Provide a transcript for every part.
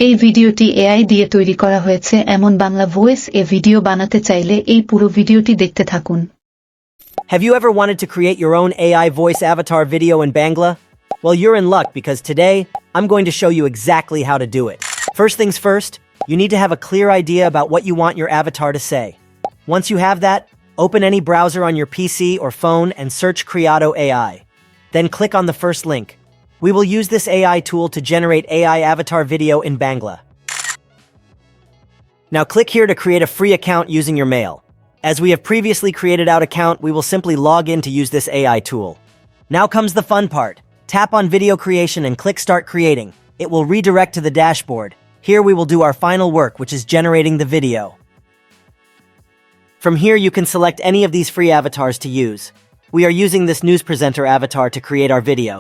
এই ভিডিওটি এআই দিয়ে তৈরি করা হয়েছে এমন বাংলা ভয়েস এ ভিডিও বানাতে চাইলে এই পুরো ভিডিওটি দেখতে থাকুন। Have you ever wanted to create your own AI voice avatar video in Bangla? Well, you're in luck because today, I'm going to show you exactly how to do it. First things first, you need to have a clear idea about what you want your avatar to say. Once you have that, open any browser on your PC or phone and search Creato AI. Then click on the first link. We will use this AI tool to generate AI avatar video in Bangla. Now click here to create a free account using your mail. As we have previously created our account, we will simply log in to use this AI tool. Now comes the fun part. Tap on video creation and click start creating. It will redirect to the dashboard. Here we will do our final work, which is generating the video. From here you can select any of these free avatars to use. We are using this news presenter avatar to create our video.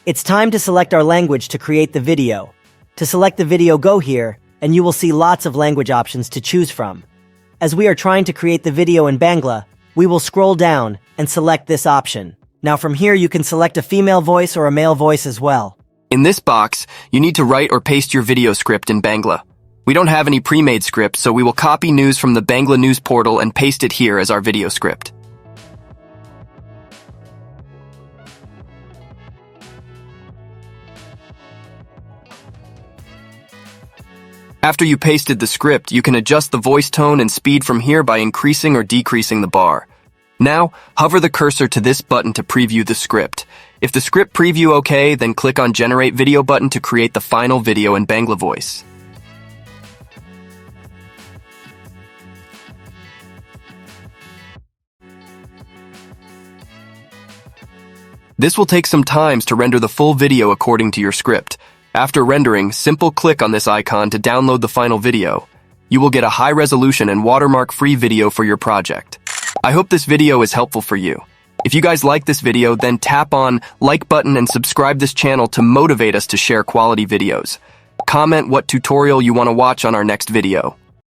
It's time to select our language to create the video. To select the video, go here, and you will see lots of language options to choose from. As we are trying to create the video in Bangla, we will scroll down and select this option. Now from here you can select a female voice or a male voice as well. In this box, you need to write or paste your video script in Bangla. We don't have any pre-made script, so we will copy news from the Bangla news portal and paste it here as our video script. After you pasted the script, you can adjust the voice tone and speed from here by increasing or decreasing the bar. Now, hover the cursor to this button to preview the script. If the script preview okay, then click on Generate Video button to create the final video in Bangla voice. This will take some time to render the full video according to your script. After rendering, simple click on this icon to download the final video. You will get a high-resolution and watermark-free video for your project. I hope this video is helpful for you. If you guys like this video, then tap on like button and subscribe this channel to motivate us to share quality videos. Comment what tutorial you want to watch on our next video.